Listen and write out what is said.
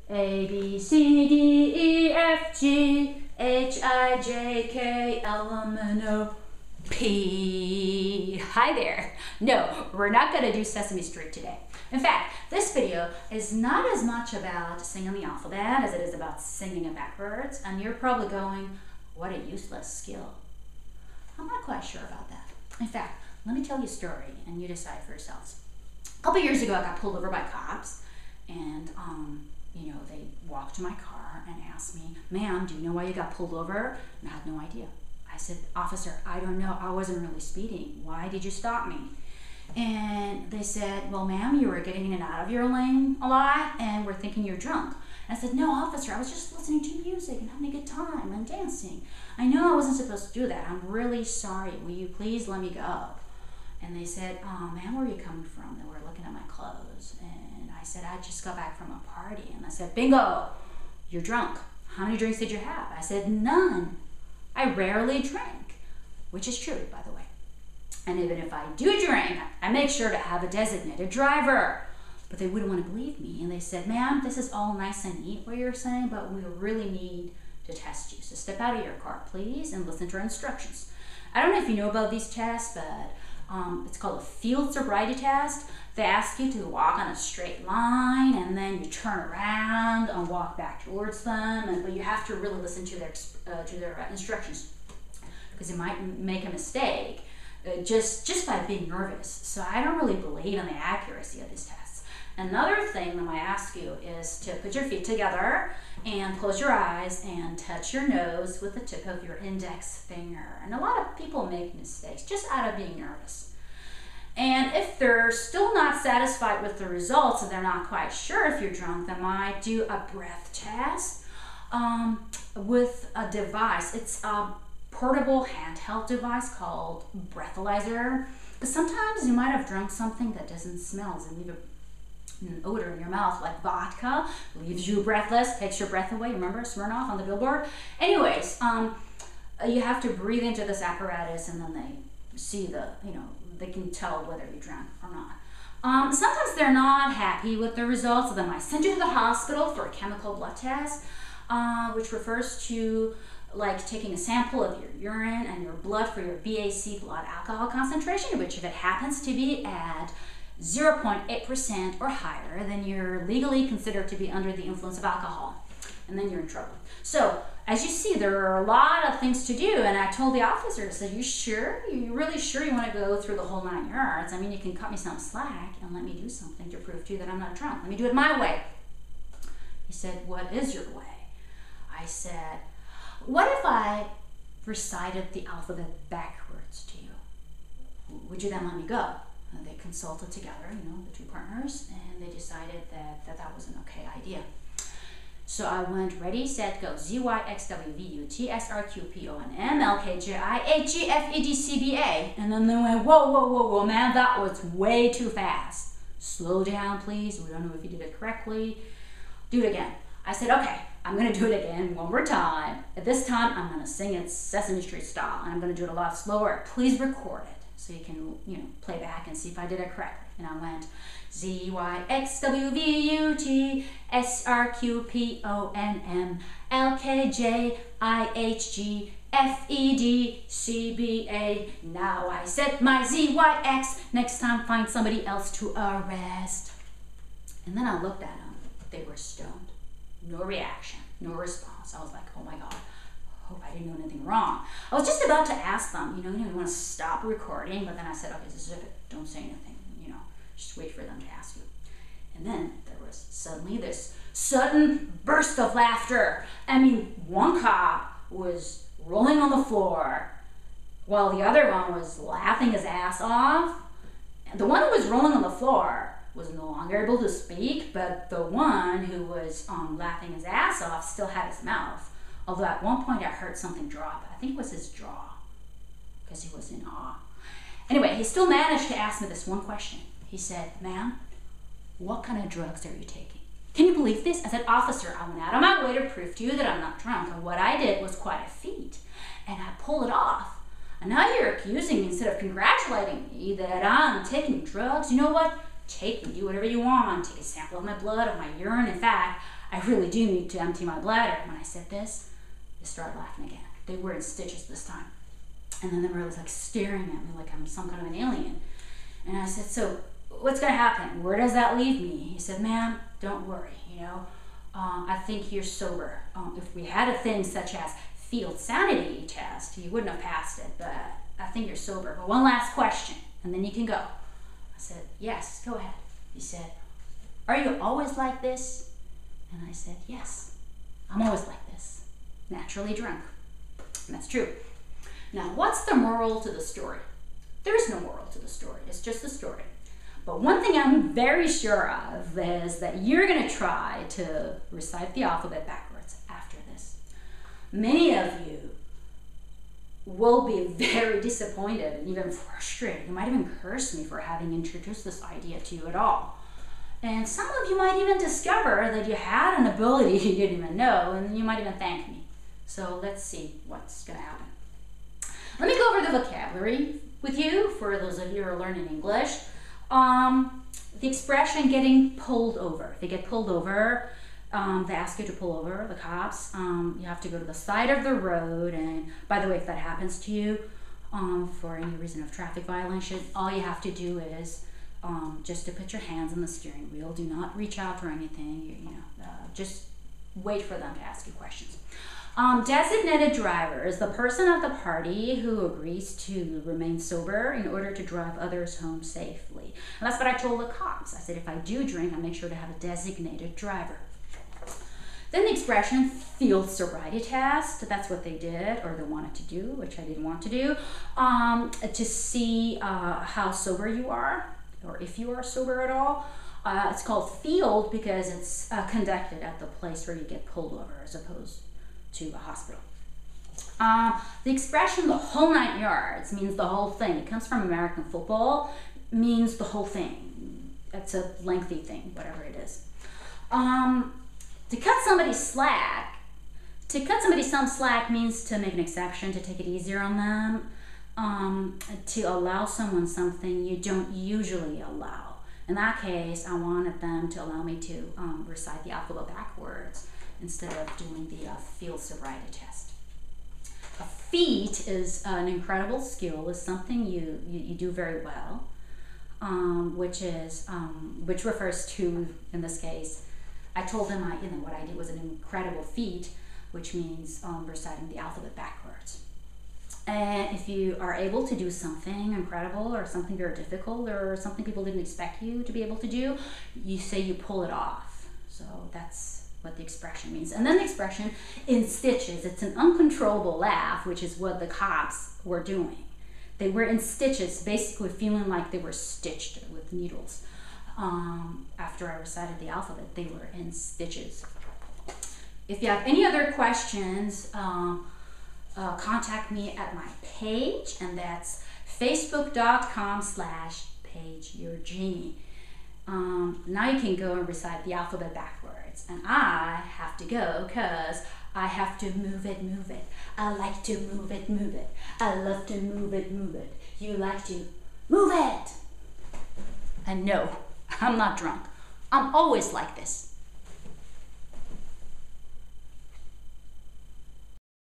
A, B, C, D, E, F, G, H, I, J, K, L, M, N, O, P. Hi there. No, we're not going to do Sesame Street today. In fact, this video is not as much about singing the alphabet as it is about singing it backwards, and you're probably going, what a useless skill. I'm not quite sure about that. In fact, let me tell you a story and you decide for yourselves. A couple years ago, I got pulled over by cops, and they walked to my car and asked me, ma'am, do you know why you got pulled over? And I had no idea. I said, officer, I don't know. I wasn't really speeding. Why did you stop me? And they said, well, ma'am, you were getting in and out of your lane a lot, and we're thinking you're drunk. And I said, no, officer, I was just listening to music and having a good time and dancing. I know I wasn't supposed to do that. I'm really sorry. Will you please let me go? And they said, ma'am, where are you coming from? They were looking at my clothes. And I said, I just got back from a party. And I said, bingo, you're drunk. How many drinks did you have? I said, none. I rarely drink, which is true, by the way. And even if I do drink, I make sure to have a designated driver. But they wouldn't want to believe me. And they said, ma'am, this is all nice and neat what you're saying, but we really need to test you. So step out of your car, please, and listen to our instructions. I don't know if you know about these tests, but it's called a field sobriety test. They ask you to walk on a straight line, and then you turn around and walk back towards them. But you have to really listen to their instructions, because you might make a mistake just by being nervous. So I don't really believe in the accuracy of these tests. Another thing that I ask you is to put your feet together and close your eyes and touch your nose with the tip of your index finger. And a lot of people make mistakes just out of being nervous. And if they're still not satisfied with the results and they're not quite sure if you're drunk, they might do a breath test with a device. It's a portable handheld device called breathalyzer. Because sometimes you might have drunk something that doesn't smell and leave an odor in your mouth, like vodka, leaves you breathless, takes your breath away. Remember Smirnoff on the billboard? Anyways, you have to breathe into this apparatus, and then they see they can tell whether you're drunk or not. Sometimes they're not happy with the results, so they might send you to the hospital for a chemical blood test, which refers to like taking a sample of your urine and your blood for your BAC blood alcohol concentration, which if it happens to be at 0.8% or higher, then you're legally considered to be under the influence of alcohol, and then you're in trouble. So as you see, there are a lot of things to do, and I told the officer, I said, you sure? You really sure you want to go through the whole 9 yards? I mean, you can cut me some slack and let me do something to prove to you that I'm not drunk. Let me do it my way. He said, what is your way? I said, what if I recited the alphabet backwards to you? Would you then let me go? And they consulted together, the two partners, and they decided that was an okay idea. So I went, ready, set, go. Z, Y, X, W, V, U, T, S, R, Q, P, O, N, M, L, K, J, I, H, G, F, E, D, C, B, A. And then they went, whoa, man, that was way too fast. Slow down, please. We don't know if you did it correctly. Do it again. I said, okay, I'm going to do it again one more time. At this time, I'm going to sing it Sesame Street style, and I'm going to do it a lot slower. Please record it so you can, play back and see if I did it correctly. And I went Z, Y, X, W, V, U, T, S, R, Q, P, O, N, M, L, K, J, I, H, G, F, E, D, C, B, A. Now I set my Z, Y, X. Next time, find somebody else to arrest. And then I looked at them. They were stoned. No reaction, no response. I was like, oh my God, hope I didn't do anything wrong. I was just about to ask them, you want to stop recording, but then I said, okay, this is it. Don't say anything, just wait for them to ask you. And then there was suddenly this sudden burst of laughter. I mean, one cop was rolling on the floor while the other one was laughing his ass off. And the one who was rolling on the floor was no longer able to speak, but the one who was laughing his ass off still had his mouth. Although at one point I heard something drop. I think it was his jaw, because he was in awe. Anyway, he still managed to ask me this one question. He said, ma'am, what kind of drugs are you taking? Can you believe this? I said, officer, I went out of my way to prove to you that I'm not drunk, and what I did was quite a feat, and I pulled it off. And now you're accusing me instead of congratulating me that I'm taking drugs. You know what? Take me, do whatever you want. Take a sample of my blood, of my urine. In fact, I really do need to empty my bladder. When I said this, they started laughing again. They were in stitches this time. And then they were like staring at me like I'm some kind of an alien. And I said, so what's gonna happen? Where does that leave me? He said, ma'am, don't worry, I think you're sober. If we had a thing such as field sanity test, you wouldn't have passed it, but I think you're sober. But one last question, and then you can go. I said, yes, go ahead. He said, are you always like this? And I said, yes, I'm always like this, naturally drunk. And that's true. Now, what's the moral to the story? There is no moral to the story. It's just a story. But one thing I'm very sure of is that you're going to try to recite the alphabet backwards after this. Many of you will be very disappointed and even frustrated. You might even curse me for having introduced this idea to you at all. And some of you might even discover that you had an ability you didn't even know, and you might even thank me. So let's see what's going to happen. Let me go over the vocabulary with you for those of you who are learning English. The expression getting pulled over. If they get pulled over, they ask you to pull over, the cops. You have to go to the side of the road, and by the way, if that happens to you for any reason of traffic violation, all you have to do is just to put your hands on the steering wheel. Do not reach out for anything. Just wait for them to ask you questions. Designated driver is the person of the party who agrees to remain sober in order to drive others home safely. And that's what I told the cops. I said, if I do drink, I make sure to have a designated driver. Then the expression field sobriety test, that's what they did, or they wanted to do, which I didn't want to do, to see how sober you are, or if you are sober at all. It's called field because it's conducted at the place where you get pulled over as opposed to a hospital. The expression the whole 9 yards means the whole thing. It comes from American football, means the whole thing. It's a lengthy thing, whatever it is. To cut somebody some slack means to make an exception, to take it easier on them, to allow someone something you don't usually allow. In that case, I wanted them to allow me to recite the alphabet backwards instead of doing the field sobriety test. A feat is an incredible skill, is something you do very well, which refers to, in this case, I told them what I did was an incredible feat, which means reciting the alphabet backwards. And if you are able to do something incredible or something very difficult or something people didn't expect you to be able to do, you say you pull it off. So that's what the expression means. And then the expression in stitches, it's an uncontrollable laugh, which is what the cops were doing. They were in stitches, basically feeling like they were stitched with needles. After I recited the alphabet, they were in stitches. If you have any other questions, contact me at my page, and that's facebook.com/pageyourgenie. Now you can go and recite the alphabet backwards, and I have to go because I have to move it. I like to move it. I love to move it. You like to move it. And no, I'm not drunk. I'm always like this.